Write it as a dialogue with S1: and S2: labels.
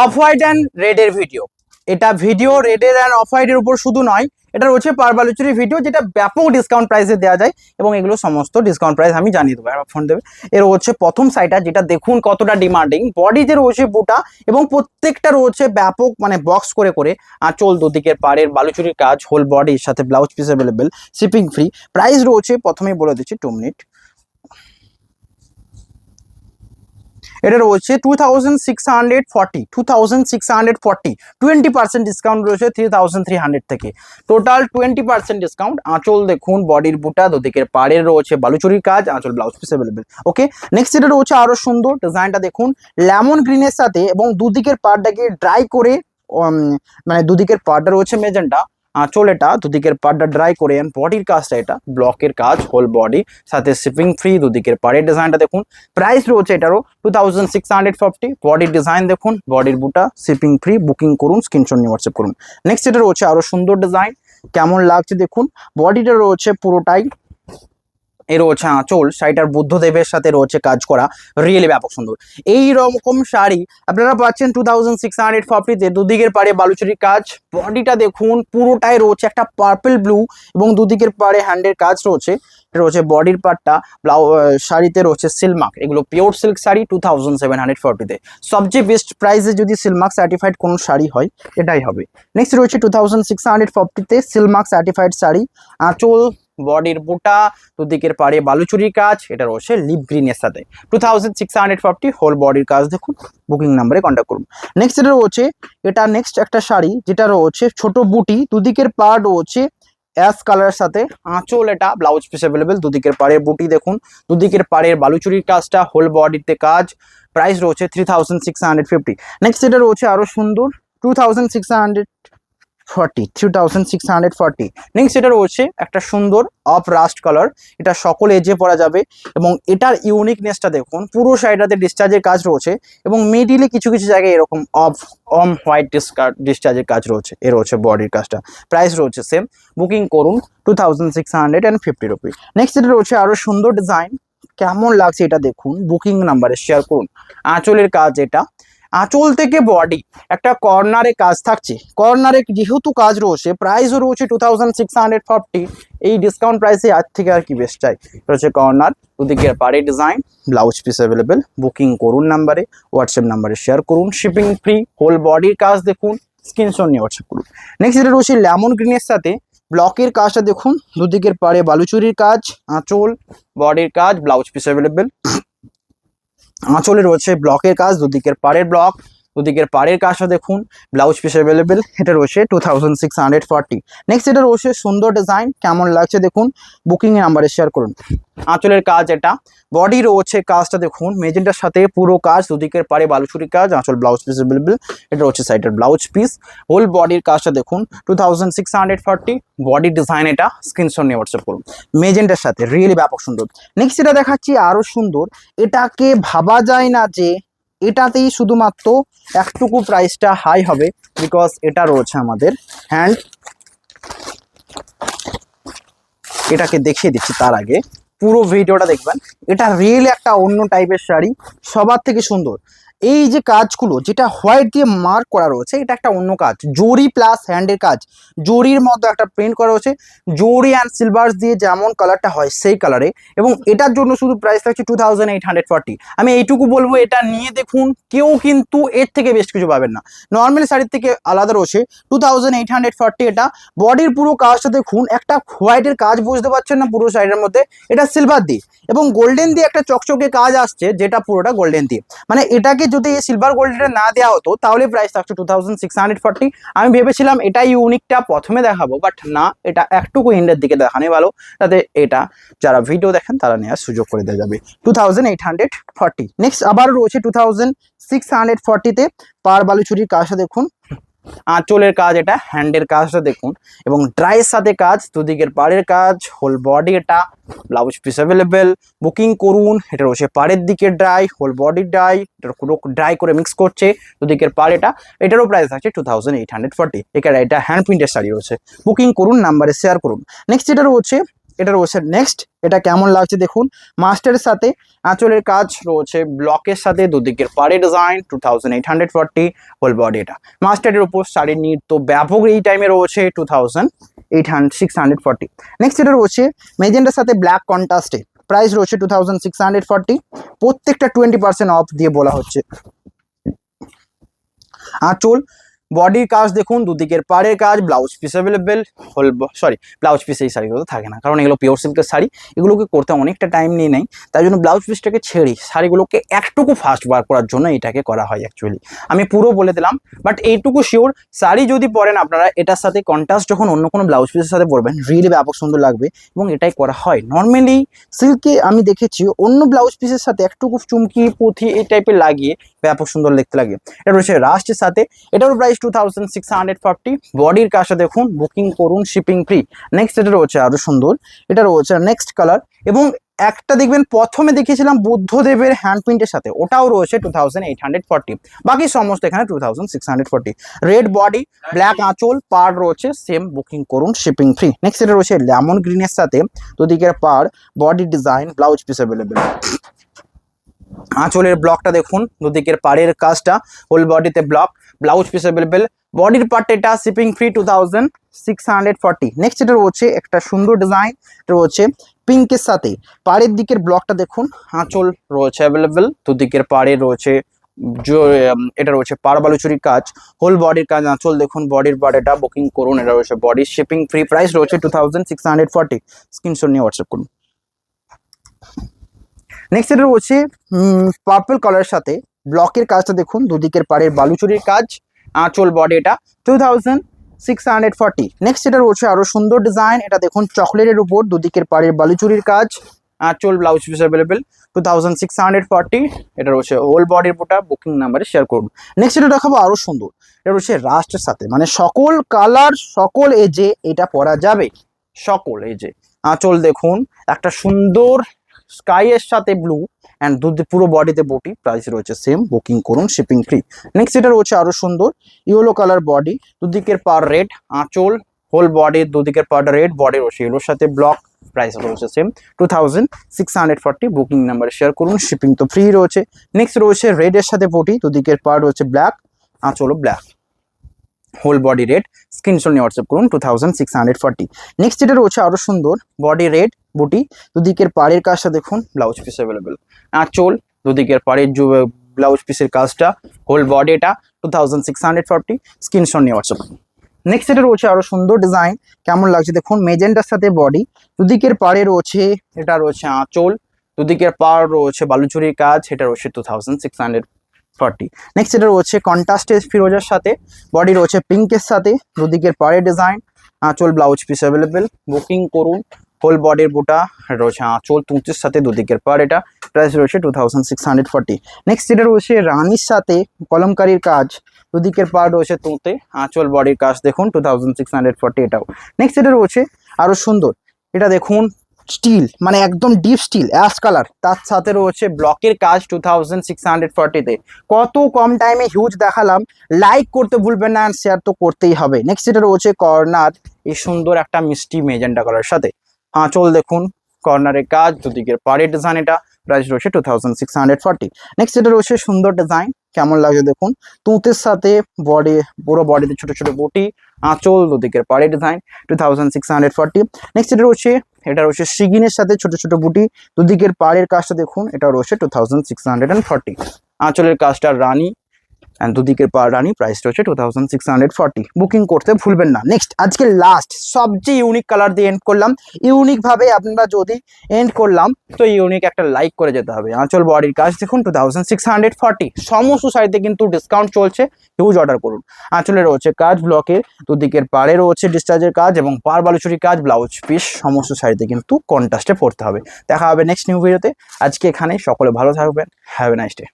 S1: Of white and রেডের video. এটা video রেডের অ্যান্ড অফ হোয়াইটের উপর শুধু নয়, এটা রয়েছে পার বালুচুরি ভিডিও, যেটা ব্যাপক ডিসকাউন্ট প্রাইসে দেওয়া যায় এবং এগুলো সমস্ত ডিসকাউন্ট প্রাইস আমি জানিয়ে দেবো, ফোন দেবে। এর হচ্ছে প্রথম সাইডটা, যেটা দেখুন কতটা ডিমান্ডিং, বডি যে রয়েছে বুটা এবং প্রত্যেকটা রয়েছে ব্যাপক মানে বক্স করে করে আঁচল দুদিকের পাড়ের বালুচুরির কাজ, হোল বডির সাথে blouse piece available, shipping free. Price রয়েছে প্রথমেই বলে দিচ্ছি, 2 মিনিট। এটা রয়েছে 2640, 20% ডিসকাউন্ট রয়েছে 3300 থেকে, টোটাল 20% ডিসকাউন্ট। আঁচল দেখুন, বডির বুটা দুদিকের পাড়ের রয়েছে বালুচুরির কাজ, আঁচল ব্লাউজ পিস অ্যাভেলেবেল। ওকে, নেক্সট এটা রয়েছে আরো সুন্দর ডিজাইনটা দেখুন, লেমন গ্রিনের সাথে এবং দুদিকের পাড়টাকে ড্রাই করে মানে দুদিকের পাড়টা রয়েছে মেজেন্টা, আঁচল এটা দুদিকের পাড়টা ড্রাই করে, বডির কাজটা এটা ব্লকের কাজ, হোল বডি সাথে শিপিং ফ্রি। দুদিকের পাড়ের ডিজাইনটা দেখুন, প্রাইস রয়েছে এটারও 2650। বডির ডিজাইন দেখুন, বডির বুটা, শিপিং ফ্রি। বুকিং করুন, স্ক্রিনশট নিয়ে হোয়াটসঅ্যাপ করুন। নেক্সট এটা রয়েছে আরো সুন্দর ডিজাইন, কেমন লাগছে দেখুন। বডিটা রয়েছে পুরোটাই, এর রয়েছে আঁচল, শাড়িটার বুদ্ধদেবের সাথে রয়েছে কাজ করা, রিয়েলি ব্যাপক সুন্দর। এই রকম শাড়ি আপনারা পাচ্ছেন 2650-তে। দুদিকের পাড়ে বালুচুরির কাজ, বডিটা দেখুন পুরোটাই রয়েছে একটা পার্পল ব্লু এবং দুদিকের পাড়ে হ্যান্ডের কাজ রয়েছে। রয়েছে বডির পার্টটা, শাড়িতে রয়েছে সিলমার্ক, এগুলো পিওর সিল্ক শাড়ি 2740-তে। সবচেয়ে বেস্ট প্রাইসে যদি সিলমার্ক সার্টিফাইড কোনো শাড়ি হয় এটাই হবে। নেক্সট রয়েছে 2640-তে সিলমার্ক সার্টিফাইড শাড়ি, আঁচল, বডির বুটা, দুদিকের পাড়ে বালুচুরির কাজ, এটা রয়েছে লিপ গ্রিনের সাথে 2640, হোল বডির কাজ দেখুন। বুকিং নাম্বারে কন্ট্যাক্ট করুন। নেক্সট এটা রয়েছে, এটা নেক্সট একটা শাড়ি যেটা রয়েছে ছোট বুটি, দুদিকের পাড় রয়েছে অ্যাশ কালারের সাথে, আঁচল এটা ব্লাউজ পিস অ্যাভেলেবেল। দুদিকের পাড়ের বুটি দেখুন, দুদিকের পাড়ের বালুচুরির কাজটা, হোল বডিতে কাজ। প্রাইস রয়েছে 3650। নেক্সট এটা রয়েছে আরো সুন্দর 2640। নেক্সট এটা রয়েছে একটা সুন্দর অফ রাস্ট কালার, এটা সকল এজে পরা যাবে এবং এটার ইউনিকনেসটা দেখুন, পুরো শাড়িটাতে ডিসচার্জের কাজ রয়েছে এবং মিডিলে কিছু কিছু জায়গায় এরকম হোয়াইট ডিসচার্জের কাজ রয়েছে। এর রয়েছে বডির কাজটা, প্রাইস রয়েছে সেম। বুকিং করুন 2650 রুপি। নেক্সট এটা রয়েছে আরো সুন্দর ডিজাইন, কেমন লাগছে এটা দেখুন, বুকিং নাম্বারে শেয়ার করুন। আঁচলের কাজ এটা, আঁচল থেকে বডি একটা কর্নারে কাজ থাকছে, কর্নারে যেহেতু কাজ রয়েছে, প্রাইসও রয়েছে 2640। এই ডিসকাউন্ট প্রাইসে আজ থেকে আর কি বেস্ট চাই। রয়েছে কর্নার, দুদিকের পাড়ে design, blouse piece available. Booking করুন নাম্বারে, হোয়াটসঅ্যাপ নাম্বারে শেয়ার করুন, শিপিং ফ্রি। হোল বডির কাজ দেখুন, স্ক্রিনশট নিয়ে হোয়াটসঅ্যাপ করুন। নেক্সট এটা রয়েছে লেমন গ্রিনের সাথে ব্লকের কাজটা দেখুন, দুদিকের পাড়ে বালুচুরির কাজ, আঁচল, বডির কাজ, ব্লাউজ পিস অ্যাভেলেবেল। আঁচলে রয়েছে ব্লকের কাজ, দুদিকের পাড়ের ব্লক, দুদিকের পাড়ের কাজটা দেখুন, ব্লাউজ পিস অ্যাভেলেবেল। এটা রয়েছে 2640। নেক্সট এটা রয়েছে সুন্দর ডিজাইন, কেমন লাগছে দেখুন, বুকিং নাম্বারে শেয়ার করুন। আঁচলের কাজ এটা, বডি রয়েছে কাজটা দেখুন মেজেন্টার সাথে পুরো কাজ, দুদিকের পাড়ে বালুচুরি কাজ, আঁচল ব্লাউজ পিস অ্যাভেলেবেল। এটা রয়েছে সাইডের ব্লাউজ পিস, হোল বডির কাজটা দেখুন 2640। বডি ডিজাইন এটা, স্ক্রিনশট নিয়ে হোয়াটসঅ্যাপ করুন। মেজেন্টার সাথে রিয়েলি ব্যাপক সুন্দর। নেক্সট এটা দেখাচ্ছি আরো সুন্দর, এটাকে ভাবা যায় না যে এটাতেই শুধুমাত্র একটুকু প্রাইসটা হাই হবে, বিকজ এটা রয়েছে আমাদের হ্যান্ড। এটাকে দেখিয়ে দিচ্ছি, তার আগে পুরো ভিডিওটা দেখবেন। এটা রিয়েলি একটা অন্য টাইপের শাড়ি, সবার থেকে সুন্দর। এই যে কাজগুলো যেটা হোয়াইট দিয়ে মার্ক করা রয়েছে, এটা একটা অন্য কাজ, জরি প্লাস হ্যান্ডের কাজ, জরির মধ্যে একটা প্রিন্ট করা রয়েছে, জরি অ্যান্ড সিলভার দিয়ে যেমন কালারটা হয় সেই কালারে, এবং এটার জন্য শুধু প্রাইস থাকছে 2840। আমি এইটুকু বলবো, এটা নিয়ে দেখুন, কেউ কিন্তু এর থেকে বেশ কিছু পাবেন না, নর্মাল শাড়ির থেকে আলাদা রয়েছে 2840। এটা বডির পুরো কাজটা দেখুন, একটা হোয়াইটের কাজ বুঝতে পারছেন না পুরো শাড়ির মধ্যে, এটা সিলভার দিয়ে এবং গোল্ডেন দিয়ে একটা চকচকে কাজ আসছে, যেটা পুরোটা গোল্ডেন দিয়ে। মানে এটাকে যদি এই সিলভার গোল্ডেন না দেওয়া হতো তাহলে প্রাইস থাকছে 2640। আমি ভেবেছিলাম এটাই ইউনিকটা প্রথমে দেখাবো, বাট না, এটা একটুকু এন্ডের দিকে দেখানোই ভালো, তাতে এটা যারা ভিডিও দেখেন তারা নেওয়ার সুযোগ করে দেওয়া যাবে। 2840। নেক্সট আবার রয়েছে 2640-তে পার বালুচুরির কাজটা দেখুন, আঁচলের কাজ এটা, হ্যান্ডের কাজটা দেখুন এবং ড্রাইয়ের সাথে কাজ, দুদিকের পাড়ের কাজ, হোল বডি এটা, ব্লাউজ পিস অ্যাভেলেবেল। বুকিং করুন। এটা রয়েছে পাড়ের দিকে ড্রাই, হোল বডি ড্রাই, এটা পুরো ড্রাই করে মিক্স করছে, দুদিকের পাড় এটা। এটারও প্রাইস আছে 2840। এখানে এটা হ্যান্ড প্রিন্টের শাড়ি রয়েছে। বুকিং করুন, নাম্বারে শেয়ার করুন। নেক্সট এটা রয়েছে এটা রয়েছে নেক্সট। এটা কেমন লাগছে দেখুন, মাস্টারের সাথে আঁচলের কাজ রয়েছে, ব্লকের সাথে দুদিকের পাড়ে ডিজাইন 2840 হোল বডি। এটা মাস্টারের উপর শাড়ির নিট তো ব্যাপক এই টাইমে রয়েছে 2640। নেক্সট এটা রয়েছে মেজেন্টার সাথে ব্ল্যাক কন্ট্রাস্টে, প্রাইস রয়েছে 2640। প্রত্যেকটা 20% অফ দিয়ে বলা হচ্ছে। আঁচল বডির কাজ দেখুন, দুদিকের পাড়ের কাজ, ব্লাউজ পিস অ্যাভেলেবেল হোল, সরি ব্লাউজ পিস এই শাড়িগুলো থাকে না, কারণ এগুলো পিওর সিল্কের শাড়ি, এগুলোকে করতে অনেকটা টাইম নিয়ে নেয়, তাই জন্য ব্লাউজ পিসটাকে ছেড়ে শাড়িগুলোকে একটুকু ফাস্ট বার করার জন্য এটাকে করা হয় অ্যাকচুয়ালি। আমি পুরো বলে দিলাম, বাট এইটুকু শিওর শাড়ি যদি পরেন আপনারা, এটার সাথে কন্ট্রাস্ট যখন অন্য কোনো ব্লাউজ পিসের সাথে পরবেন রিয়েলি ব্যাপক সুন্দর লাগবে, এবং এটাই করা হয় নর্মালি সিল্কে। আমি দেখেছি অন্য ব্লাউজ পিসের সাথে একটুকু চুমকি পুঁথি এই টাইপের লাগিয়ে ব্যাপক সুন্দর দেখতে লাগে। এটা রয়েছে রাস্টের সাথে, এটার প্রাইস 2640। বডির কাজটা দেখুন, বুকিং করুন শিপিং ফ্রি। নেক্সট এটা রয়েছে আরো সুন্দর, এটা রয়েছে নেক্সট কালার, এবং একটা দেখবেন প্রথমে দেখিয়েছিলাম বুদ্ধদেবের হ্যান্ড প্রিন্টের সাথে, ওটাও রয়েছে 2840। বাকি সমস্ত এখানে 2640। রেড বডি, ব্ল্যাক আঁচল, পার রয়েছে সেম, বুকিং করুন শিপিং ফ্রি। নেক্সট এটা রয়েছে লেমন গ্রিনের সাথে দুদিকের পার, body design, blouse piece available. আঁচলের ব্লকটা দেখুন, দুদিকের পাড়ের কাজটা, হোল বডিতে ব্লক, ব্লাউজ পিস অ্যাভেলেবেল। বডির পার্ট এটা শিপিং ফ্রি 2640। নেক্সট এটা রয়েছে একটা সুন্দর ডিজাইন রয়েছে পিঙ্কের সাথে, পাড়ের দিকের ব্লকটা দেখুন, আঁচল রয়েছে অ্যাভেলেবেল, দুদিকের পাড়ে রয়েছে এটা রয়েছে পাড় বালুচুরির কাজ, হোল বডির কাজ, আঁচল দেখুন, বডির পার্ট এটা, বুকিং করুন। এটা রয়েছে বডি শিপিং ফ্রি, প্রাইস রয়েছে 2640। স্ক্রিনশট নিয়ে হোয়াটসঅ্যাপ করুন। নেক্সট এটা রয়েছে পার্পল কালারের সাথে ব্লকের কাজটা দেখুন, দুদিকের পাড়ের বালুচুরির কাজ, আঁচল বডি এটা 2640। নেক্সট এটা রয়েছে আরো সুন্দর ডিজাইন, এটা দেখুন চকলেটের উপর দুদিকের পাড়ের বালুচুরির কাজ, আঁচল, ব্লাউজ পিস অ্যাভেলেবেল 2640। এটা রয়েছে হোল বডির পোটা, বুকিং নাম্বারে শেয়ার করুন। নেক্সট এটা দেখাবো আরো সুন্দর, এটা রয়েছে রাস্টের সাথে, মানে সকল কালার সকল এজে এটা পরা যাবে, সকল এজে। আঁচল দেখুন একটা সুন্দর স্কাই এর সাথে ব্লু অ্যান্ড পুরো বডিতে বুটি, প্রাইস রয়েছে সেম, বুকিং করুন শিপিং ফ্রি। নেক্সট এটা রয়েছে আরো সুন্দর ইয়েলো কালার বডি, দুদিকের পার রেড, আঁচল, হোল বডি দুদিকের পার রেড, বডি রয়েছে ইয়েলোর সাথে ব্লক, প্রাইস রয়েছে সেম 2640। বুকিং নাম্বারে শেয়ার করুন, শিপিং তো ফ্রি রয়েছে। নেক্সট রয়েছে রেড এর সাথে বুটি, দুদিকের পার রয়েছে ব্ল্যাক, আঁচলও black, whole body red. Screenshot নিয়ে হোয়াটসঅ্যাপ করুন 2640। নেক্সট এটা রয়েছে আরো সুন্দর বডি রেড বুটি, দুদিকের পাড়ের কাজটা দেখুন, ব্লাউজ পিস অ্যাভেলেবেল, আঁচল, দুদিকের পাড়ের ব্লাউজ পিসের কাজটা, হোল বডি এটা 2640। স্ক্রিনশট নিয়ে হোয়াটসঅ্যাপ করুন। নেক্সট এটা রয়েছে আরো সুন্দর ডিজাইন, কেমন লাগছে দেখুন, মেজেন্টার সাথে বডি, দুদিকের পাড়ে রয়েছে এটা রয়েছে আঁচল, দুদিকের পাড় রয়েছে বালুচুরির কাজ, এটা রয়েছে 2640। নেক্সট এটা রয়েছে কন্ট্রাস্টে ফিরোজার সাথে, বডি রয়েছে পিঙ্কের সাথে, দুদিকের পাড়ে ডিজাইন, আঁচল, ব্লাউজ পিস অ্যাভেলেবেল, বুকিং করুন। হোল বডির বুটা রয়েছে আঁচল তুঁতির সাথে, দুদিকের পাড় এটা, প্রাইস রয়েছে 2640। নেক্সট এটা রয়েছে রানীর সাথে কলমকারির কাজ, দুদিকের পাড় রয়েছে তুঁতে, আঁচল, বডির কাজ দেখুন 2640 এটাও। নেক্সট এটা রয়েছে আরো সুন্দর, এটা দেখুন স্টিল, মানে একদম ডিপ স্টিল অ্যাশ কালার, তার সাথে রয়েছে ব্লকের কাজ 2640-তে। কত কম টাইমে হিউজ দেখালাম, লাইক করতে ভুলবেন না, অ্যান্ড শেয়ার তো করতেই হবে। নেক্সট এটা রয়েছে কর্নার, এই সুন্দর একটা মিষ্টি মেজেন্টা কালার সাথে, আঁচল দেখুন, কর্নারের কাজ, দুদিকের পাড়ের ডিজাইন, এটা প্রাইস রয়েছে 2640। নেক্সট এটা রয়েছে সুন্দর ডিজাইন, কেমন লাগছে দেখুন, তুঁতের সাথে বডি, পুরো বডিতে ছোট ছোট বুটি, আঁচল, দুদিকের পাড়ের ডিজাইন 2640। নেক্সট এটা রয়েছে সিগিনের সাথে ছোট ছোট বুটি, দুদিকের পাড়ের কাজটা দেখুন, এটা রয়েছে 2640। আঁচলের কাজটা রানী অ্যান্ড দুদিকের পার রানী, প্রাইস রয়েছে 2640। বুকিং করতে ভুলবেন না। নেক্সট আজকে লাস্ট সবচেয়ে ইউনিক কালার দিয়ে এন্ড করলাম, ইউনিক ভাবে আপনারা যদি এন্ড করলাম তো ইউনিক একটা লাইক করে যেতে হবে। আঁচল বডির কাজ দেখুন 2640, সমস্ত সাইডে কিন্তু ডিসকাউন্ট চলছে, হিউজ অর্ডার করুন। আঁচলে রয়েছে কাজ ব্লকের, দুদিকের পাড়ে রয়েছে ডিসচার্জের কাজ এবং পার বালুচুরি কাজ, ব্লাউজ পিস সমস্ত সাইডে কিন্তু কন্ট্রাস্টে পড়তে হবে। দেখা হবে নেক্সট নিউ ভিডিওতে। আজকে এখানে সকলে ভালো থাকবেন, হ্যাভ এ নাইস ডে।